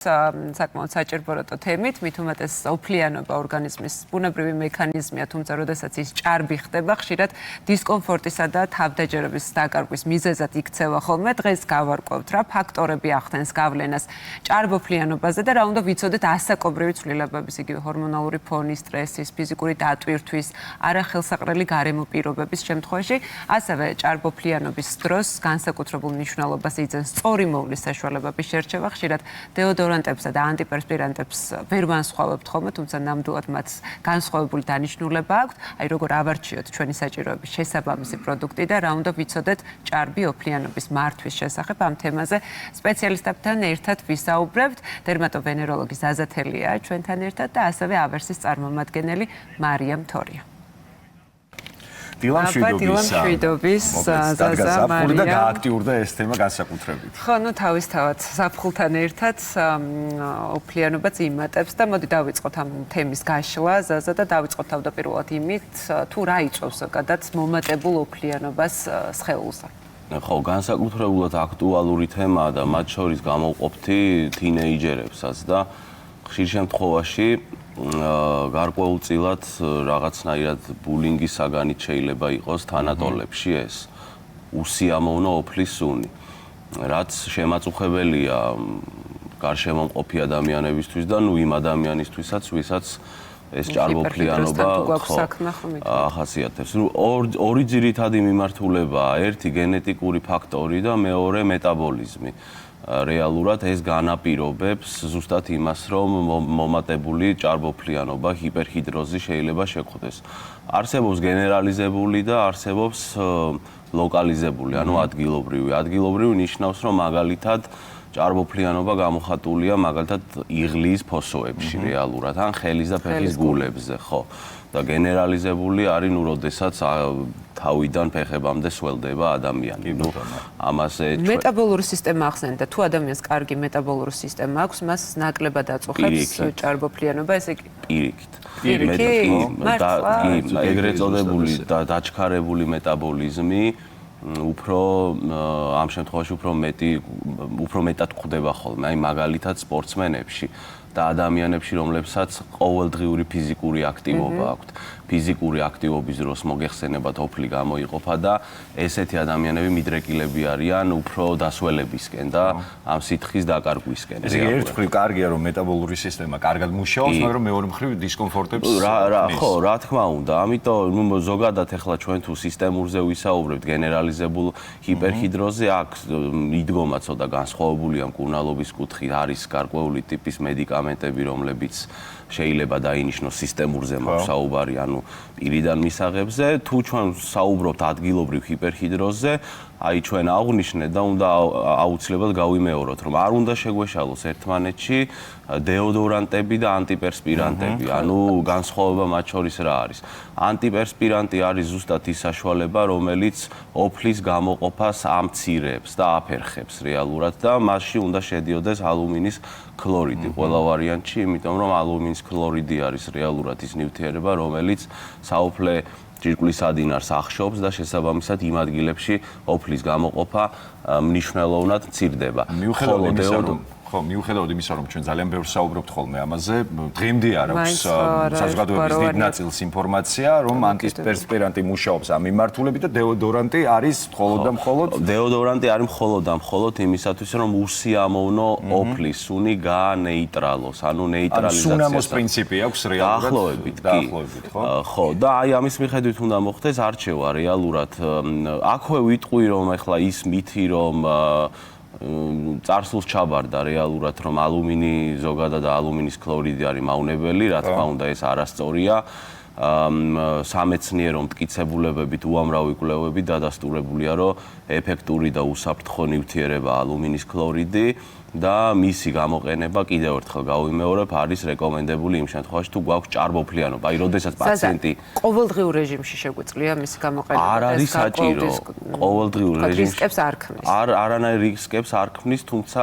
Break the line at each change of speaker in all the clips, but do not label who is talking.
საკმაოდ საჭიროა თემით, მით უმეტეს ოფლიანობა ორგანიზმის ბუნებრივი მექანიზმია, თუმცა როდესაც ის ჭარბი ხდება, ხშირად დისკომფორტისა და თავდაჯერების დაკარგვის მიზეზად იქცევა ხოლმე. დღეს გავარკვევთ რა ფაქტორები ახდენს გავლენას ჭარბოფლიანობაზე და რა უნდა ვიცოდეთ ასაკობრივი ცვლილებების, იგივე ჰორმონალური ფონი, სტრესის, ფიზიკური დატვირთვის, არახელსაყრელი გარემო პირობების შემთხვევაში, ასევე ჭარბოფლიანობის დროს განსაკუთრებულ მნიშვნელობას იძენს სწორი მოვლის საშუალებების შერჩევა, ხშირად დეოდორანტებსა და ანტიპერსპირანტებს ვერ ვანსხვავებთ ხოლმე, თუმცა ნამდვილად მათ განსხვავებული დანიშნულება აქვთ. აი როგორ ავარჩიოთ ჩვენი საჭიროების შესაბამისი პროდუქტი და რა უნდა ვიცოდეთ ჭარბი ოფლიანობის მართვის შესახებ. ამ თემაზე სპეციალისტებთან ერთად ვისაუბრებთ. დერმატოვენეროლოგი ზაზათელია ჩვენთან ერთად და ასევე ავერსის წარმომადგენელი მარია მთორია.
დილამ შვიდობის
ზაზა მარია
და გააქტიურდა ეს თემა განსაკუთრებით.
ხო, ნუ თავისთავად საფხულთან ერთად ოფლიანობაც იმატებს და მოდი დავიწყოთ ამ თემის გაშლა ზაზა და დავიწყოთ თავდაპირველად იმით, თუ რა იწვევს ზოგადად მომატებულ ოფლიანობას სხეულზე.
ხო, განსაკუთრებულად აქტუალური თემაა და მათ შორის გამოვყოფთი თინეიჯერებსაც და ხშირ შემთხვევაში გარკვეულწილად რაღაცნაირად ბულინგის საგანით შეიძლება იყოს თანატოლებში ეს უსიამოვნო ოფლის სუნი, რაც შემაწუხებელია გარშემომყოფი ადამიანებისთვის და ნუ იმ ადამიანისთვისაც, ვისაც ეს ჭარბოფლიანობა ახასიათებს. ორი ძირითადი მიმართულებაა, ერთი გენეტიკური ფაქტორი და მეორე მეტაბოლიზმი. რეალურად ეს განაპირობებს ზუსტად იმას, რომ მომატებული ჭარბოფლიანობა, ჰიპერჰიდროზი შეიძლება შეხვდეს. არსებობს გენერალიზებული და არსებობს ლოკალიზებული, ანუ ადგილობრივი. ადგილობრივი ნიშნავს, რომ მაგალითად ჭარბოფლიანობა გამოხატულია მაგალითად იღლიის ფოსოებში რეალურად, ან ხელის და ფეხის გულებზე, ხო. და გენერალიზებული არის, ნუ როდესაც თავიდან ფეხებამდე სველდება ადამიანი. ნუ ამაზე
მეტაბოლური სისტემა ახსენდა, თუ ადამიანს კარგი მეტაბოლური სისტემა აქვს, მას ნაკლებად აწუხებს ჭარბოფლიანობა, ესე იგი
პირიქით.
პირიქით.
ეგრეთ წოდებული დაჩქარებული მეტაბოლიზმი უფრო ამ შემთხვევაში უფრო მეტად გვხვდება ხოლმე, აი მაგალითად სპორტსმენებში და ადამიანებში, რომლებსაც ყოველდღიური ფიზიკური აქტივობა აქვთ. ფიზიკური აქტივობის დროს მოგეხსენებათ ოფლი გამოიყოფა და ესეთი ადამიანები მიდრეკილები არიან უფრო დასველებისკენ და ამ სითხის დაკარგვისკენ.
ესე იგი, ერთ მხრივ კარგია, რომ მეტაბოლური სისტემა კარგად მუშაობს, მაგრამ მეორე მხრივ დისკომფორტებს.
ხო, რა თქმა უნდა. ამიტომ ზოგადად ახლა ჩვენ თუ სისტემურზე ვისაუბრებთ, გენერალიზებულ ჰიპერჰიდროზე, აქ იდგომა ცოტა განსხვავებულია მკურნალობის კუთხით, არის გარკვეული ტიპის მედიკამენტები, რომლებიც შეიძლება დაინიშნოს სისტემურზე მაქვს საუბარი, ანუ პირიდან მისაღებზე. თუ ჩვენ საუბრობთ ადგილობრივ ჰიპერჰიდროზე, აი ჩვენ აღვნიშნეთ და უნდა აუცილებლად გავიმეოროთ, რომ არ უნდა შეგვეშალოს ერთმანეთში დეოდორანტები და ანტიპერსპირანტები. ანუ განსხვავება მათ შორის რა არის? ანტიპერსპირანტი არის ზუსტად ის საშუალება, რომელიც ოფლის გამოყოფას ამცირებს და აფერხებს რეალურად და მასში უნდა შედიოდეს ალუმინის ქლორიდი ყველა ვარიანტში, იმიტომ რომ ალუმინის ქლორიდი არის რეალურად ის ნივთიერება, რომელიც საოფლე ჭირკვლის ადინარს ახშობს და შესაბამისად იმ ადგილებში ოფლის გამოყოფა მნიშვნელოვნად მცირდება.
ხო, მიუხედავად იმისა, რომ ჩვენ ძალიან ბევრს საუბრობთ ხოლმე ამაზე, დღემდე არ აქვს საზოგადოების დიდ ნაწილს ინფორმაცია, რომ ანტიპერსპირანტი მუშაობს ამ მიმართულებით და დეოდორანტი არის მხოლოდ და მხოლოდ
დეოდორანტი არის მხოლოდ და მხოლოდ იმისათვის, რომ უსიამოვნო ოფლის სუნი გაანეიტრალოს, ანუ ნეიტრალიზაციას.
სუნამოს პრინციპი აქვს რეალურად.
დაახლოებით, ხო? ხო, და აი ამის მიხედვით უნდა მოხდეს არჩევა რეალურად. აქვე ვიტყვი, რომ ახლა ის მითი, რომ წარსულს ჩაბარდა რეალურად, რომ ალუმინი ზოგადად და ალუმინის ქლორიდი არის მავნებელი, რა თქმა უნდა ეს არასწორია. სამეცნიერო მტკიცებულებებით უამრავი კვლევები დადასტურებულია, რომ ეფექტური და უსაფრთხო ნივთიერება ალუმინის ქლორიდი და მისი გამოყენება კიდევ ერთხელ გავიმეორებ, არის რეკომენდებული იმ შემთხვევაში, თუ გვაქვს ჭარბოფლიანობა. აი, როდესაც პაციენტი
ყოველდღიურ რეჟიმში შეგვიძლია მისი გამოყენება.
არ არის საჭირო. ყოველდღიურ რეჟიმში
რისკებს არ ქმნის.
არანაირ რისკებს არ ქმნის, თუმცა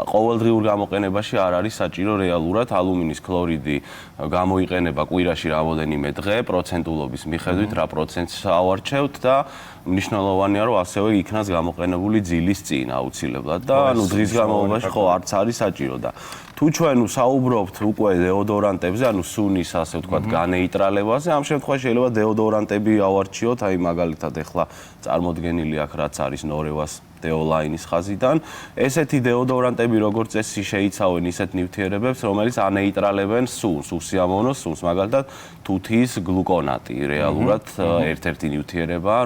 ყოველდღიურ გამოყენებაში არ არის საჭირო რეალურად ალუმინის ქლორიდი გამოიყენება კვირაში რამოდენიმე დღე პროცენტულობის მიხედვით რა პროცენტს ავარჩევთ და მნიშვნელოვანია რომ ასევე იქნას გამოყენებული ძილის წინ აუცილებლად და ანუ დღის განმავლობაში ხო არც არის საჭირო და თუ ჩვენ საუბრობთ უკვე დეოდორანტებზე, ანუ სუნის ასე ვთქვათ განეიტრალებაზე, ამ შემთხვევაში შეიძლება დეოდორანტები ავარჩიოთ, აი მაგალითად ახლა წარმოდგენილი აქ რაც არის ნორევას დეოლაინის ხაზიდან, ესეთი დეოდორანტები როგორც წესი შეიცავენ ისეთ ნივთიერებებს, რომელიც ანეიტრალებენ სუნს, უსიამოვნო სუნს, მაგალითად თუთიის გლუკონატი რეალურად ერთ-ერთი ნივთიერებაა,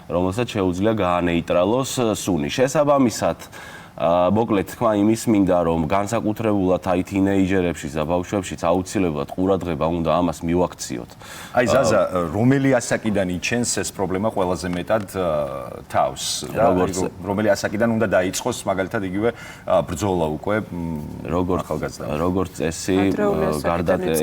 რომელსაც შეუძლია გაანეიტრალოს სუნი. შესაბამისად მოკლედ თქვა იმის მინდა რომ განსაკუთრებულად აი თინეიჯერებშიც და ბავშვებშიც აუცილებლად ყურადღება უნდა ამას მივაქციოთ.
აი ზაზა, რომელი ასაკიდან იჩენს ეს პრობლემა ყველაზე მეტად თავს და რომელი ასაკიდან უნდა დაიწყოს მაგალითად იგივე ბრძოლა უკვე როგორც წესი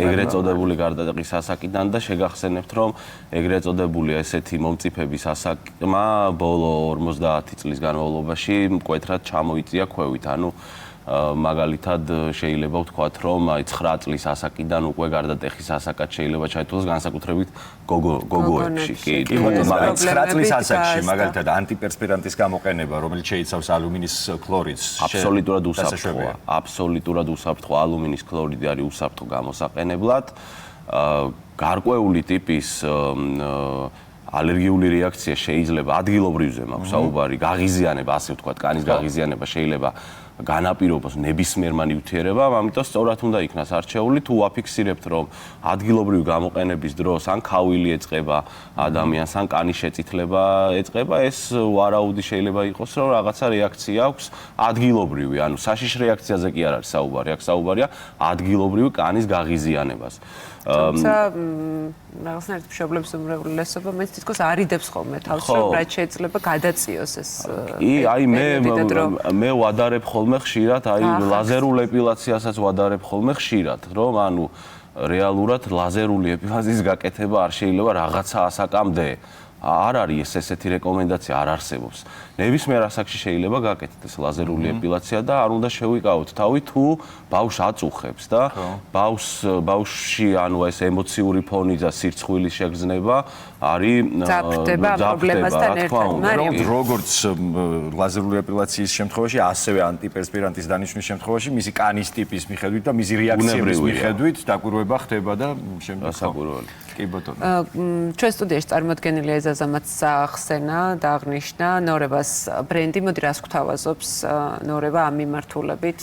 ეგრეთ წოდებული გარდატეხის ასაკიდან და შეგახსენებთ რომ ეგრეთ წოდებული ესეთი მომწიფების ასაკმა ბოლო 50 წლის განმავლობაში მკვეთრად ჩამოიწია ქვევით, ანუ მაგალითად შეიძლება ვთქვათ რომ აი 9 წლის ასაკიდან უკვე გარდატეხის ასაკად შეიძლება ჩაითვალოს განსაკუთრებით გოგოებში. კი, მაგრამ 9 წლის ასაკში მაგალითად ანტიპერსპირანტის გამოყენება, რომელიც შეიცავს ალუმინის ქლორიდს,
აბსოლუტურად უსაფრთხოა. აბსოლუტურად უსაფრთხოა. ალუმინის ქლორიდი არის უსაფრთხო გამოსაყენებლად. გარკვეული ტიპის ალერგიული რეაქცია შეიძლება ადგილობრივზე მაქვს საუბარი, გაღიზიანება, ასე ვთქვათ, კანის გაღიზიანება შეიძლება განაპირობოს ნებისმიერმა ნივთიერებამ, ამიტომ სწორად უნდა იქნას არჩეული, თუ აფიქსირებთ, რომ ადგილობრივი გამოყენების დროს ან ქავილი ეწყება ადამიანს, ან კანის შეწითლება ეწყება, ეს ვარაუდი შეიძლება იყოს, რომ რაღაცა რეაქცია აქვს ადგილობრივი, ანუ საშიშ რეაქციაზე კი არ არის საუბარი, აქ საუბარია ადგილობრივი კანის გაღიზიანებას.
თუმცა რაღაცნაირად მშობლებს უმრავლესობა მეც თითქოს არიდებს ხოლმე თავს, რომ რაც შეიძლება გადაწიოს ეს.
კი, აი მე ვადარებ ხოლმე ხშირად, აი ლაზერულ ეპილაციასაც ვადარებ ხოლმე ხშირად, რომ ანუ რეალურად ლაზერული ეპილაციის გაკეთება არ შეიძლება რაღაცა ასაკამდე. არ არის ესეთი რეკომენდაცია, არ არსებობს. ნებისმიერ ასაკში შეიძლება გაკეთდეს ეს ლაზერული ეპილაცია და არ უნდა შევიკავოთ თავი თუ ბავშვს აწუხებს და ბავშვში ანუ ეს ემოციური ფონი და სირცხვილის შეგრძნება არის
ძაფდება პრობლემასთან ერთად.
მაგრამ როგორც ლაზერული ეპილაციის შემთხვევაში, ასევე ანტიპერსპირანტის დანიშვნის შემთხვევაში მისი კანის ტიპის მიხედვით და მისი რეაქციების მიხედვით დაკვირვება ხდება და შემდეგ
დასაკვირველი.
კი ბატონო.
ჩვენ სტუდიაში წარმოდგენილია ზაზამაც ახსენა და აღნიშნა ნორევას ბრენდი, მოდი რას გვთავაზობს ნორევა ამ მიმართულებით,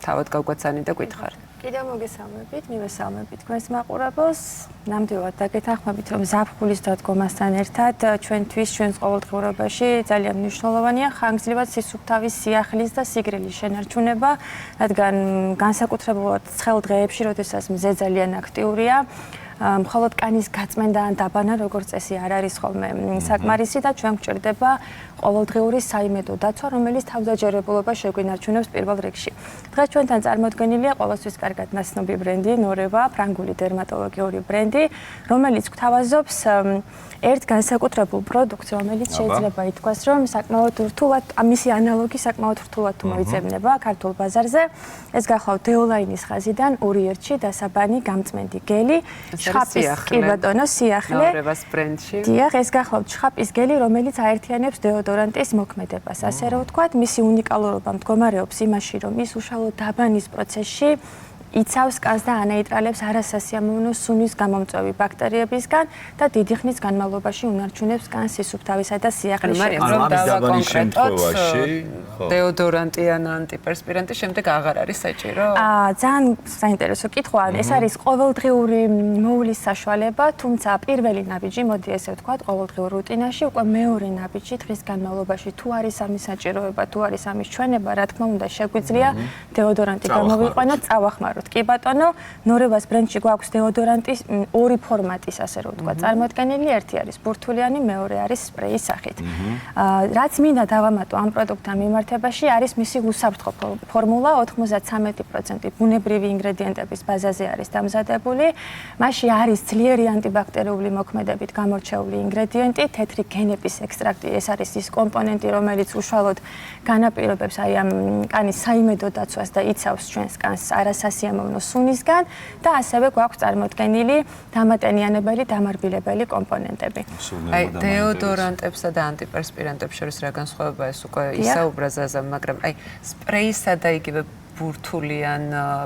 თავად გავგვაცანი და გითხარ.
კიდევ მოგესალმებით, მივესალმებით თქვენს მაყურებელს. ნამდვილად დაგეთანხმებით, რომ ზაფხულის დადგომასთან ერთად ჩვენთვის ჩვენს ყოველდღიურობაში ძალიან მნიშვნელოვანია ხანგრძლივად სისუფთავის სიახლის და სიგრილის შენარჩუნება, რადგან განსაკუთრებულად ცხელ დღეებში, როდესაც მზე ძალიან აქტიურია, მხოლოდ კანის გაწმენდა ან დაბანა როგორც წესი არ არის ხოლმე საკმარისი და ჩვენ გვჭირდება ყოველდღიური საიმედო დაცვა, რომელიც თავდაჯერებულობა შეგვინარჩუნებს პირველ რიგში. დღეს ჩვენთან წარმოდგენილია ყოველთვის კარგად ნაცნობი ბრენდი ნორევა, ფრანგული დერმატოლოგიური ბრენდი, რომელიც გვთავაზობს ერთ განსაკუთრებულ პროდუქტს, რომელიც შეიძლება ითქვას, რომ საკმაოდ რთულად, მისი ანალოგი საკმაოდ რთულად მოიძებნება ქართულ ბაზარზე. ეს გახლავთ დეოლაინის ხაზიდან ურიერთში დასაბანი გამწმენდი გელი, შხაპის კი ბატონო სიახლე.
ნორევას ბრენდში.
დიახ, ეს გახლავთ შხაპის გელი, რომელიც აერთიანებს დეოდორანტის მოქმედებას. ასე რომ ვთქვათ, მისი უნიკალურობა მდგომარეობს იმაში, რომ ის უშუალოდ დაბანის პროცესში იცავს კანს და ანეიტრალებს არასასიამოვნო სუნის გამომწვევი ბაქტერიებისგან და დიდი ხნის განმავლობაში უნარჩუნებს კანს სისუფთავისა და სიახლის
შექმნას. დეოდორანტი ან ანტიპერსპირანტი შემდეგ აღარ არის საჭირო?
ძალიან საინტერესო კითხვაა. ეს არის ყოველდღიური მოვლის საშუალება, თუმცა პირველი ნაბიჯი, მოდი ესე ვთქვათ, ყოველდღიურ რუტინაში, უკვე მეორე ნაბიჯი დღის განმავლობაში თუ არის ამის საჭიროება, თუ არის ამის ჩვენება, რა თქმა უნდა, შეგვიძლია დეოდორანტი გამოვიყვანოთ, წავახმაროთ. ვთქვათ. კი ბატონო, ნორევას ბრენდში გვაქვს დეოდორანტის ორი ფორმატის, ასე რომ ვთქვათ, წარმოადგენელი. ერთი არის ბურთულიანი, მეორე არის სპრეის სახით. რაც მინდა დავამატო ამ პროდუქტთან მიმართებაში, არის მისი უსაფრთხო ფორმულა, 93% ბუნებრივი ინგრედიენტების ბაზაზე არის დამზადებული. მასში არის ძლიერი ანტიბაქტერიული მოქმედებით გამორჩეული ინგრედიენტი, თეთრი გენების ექსტრაქტი. ეს არის ის კომპონენტი, რომელიც უშუალოდ განაპირობებს აი ამ კანის საიმედო დაცვას და იცავს ჩვენს კანს არასასიამოვნო სუნისგან და ასევე გვაქვს წარმოდგენილი დამატენიანებელი, დამარბილებელი კომპონენტები.
აი დეოდორანტებსა და ანტიპერსპირანტებს შორის რა განსხვავება ეს უკვე ისაუბრა ზაზამ, მაგრამ აი სპრეისა და იგივე ბურთულიან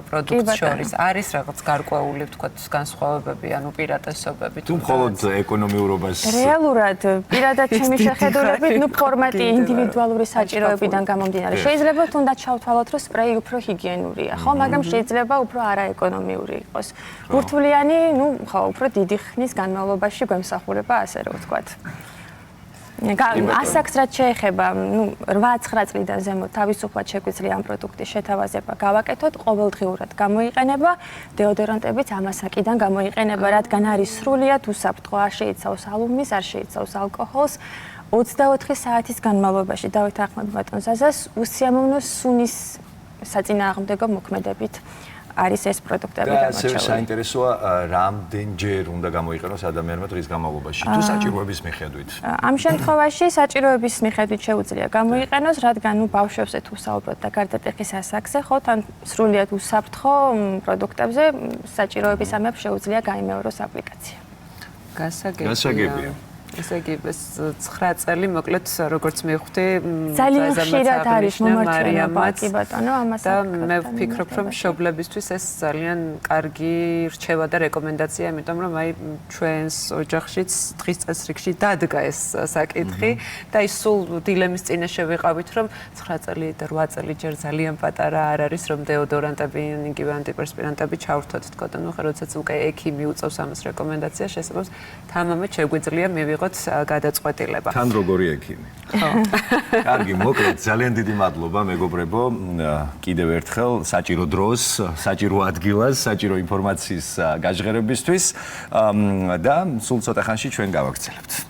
პროდუქტს შორის არის რაღაც გარკვეული ვთქვათ განსხვავებები, ანუ პირატესობები
თუ მხოლოდ ეკონომიურობას
რეალურად პირადად ჩემი შეხედულებით, ნუ ფორმატი ინდივიდუალური საჭიროებიდან გამომდინარე. შეიძლება თუნდაც ჩავთვალოთ, რომ სპრეი უფრო ჰიგიენურია, ხო, მაგრამ შეიძლება უფრო არაეკონომიური იყოს. ბურთულიანი, ნუ ხო, უფრო დიდი ხნის განმავლობაში გვემსახურება, ასე რომ ვთქვათ. ასაკს რაც შეეხება, ნუ 8-9 წლიდან ზემოთ თავისუფლად შეგვიძლია ამ პროდუქტის შეთავაზება გავაკეთოთ, ყოველდღიურად გამოიყენება, დეოდორანტებიც ამ ასაკიდან გამოიყენება, რადგან არის სრულიად უსაფრთხო, არ შეიცავს ალუმინს, არ შეიცავს ალკოჰოლს. 24 საათის განმავლობაში დავითანხმებ ბატონ ზაზას, უსიამოვნო სუნის საწინააღმდეგო მოქმედებით არის ეს პროდუქტები
დამორჩეული. და საინტერესოა, რამდენჯერ უნდა გამოიყენოს ადამიანმა დღის განმავლობაში, თუ საჭიროების მიხედვით.
ამ შემთხვევაში საჭიროების მიხედვით შეუძლია გამოიყენოს, რადგან ბავშვებზე თუ საუბრობთ და გარდატეხის ასაკზე, ხო, თან სრულიად უსაფრთხო პროდუქტებზე საჭიროების ამებს შეუძლია გაიმეოროს აპლიკაცია.
გასაგებია.
ესე იგი ეს 9 წელი მოკლედ როგორც მივხვდი
ძალიან ხშირად არის მომართვენება კი ბატონო ამას
და მე ვფიქრობ რომ მშობლებისთვის ეს ძალიან კარგი რჩევა და რეკომენდაცია, იმიტომ რომ აი ჩვენს ოჯახშიც დღის წესრიგში დადგა ეს საკითხი და ის სულ დილემის წინაშე ვიყავით რომ 9 წელი და 8 წელი ჯერ ძალიან პატარა არ არის რომ დეოდორანტები, იგივე ანტიპერსპირანტები ჩავრთოთ თქო და ნუ ხა როდესაც უკვე ექიმი უწევს ამას რეკომენდაციას, შესაძლოა თამამად შეგვიძლია მივიღოთ გადაწყვეტილება.
თან როგორი ექიმი. ხო. კარგი, მოკლედ ძალიან დიდი მადლობა მეგობრებო. კიდევ ერთხელ საჭირო დროს, საჭირო ადგილას, საჭირო ინფორმაციის გაჟღერებისთვის და სულ ცოტა ხანში ჩვენ გავაგრძელებთ.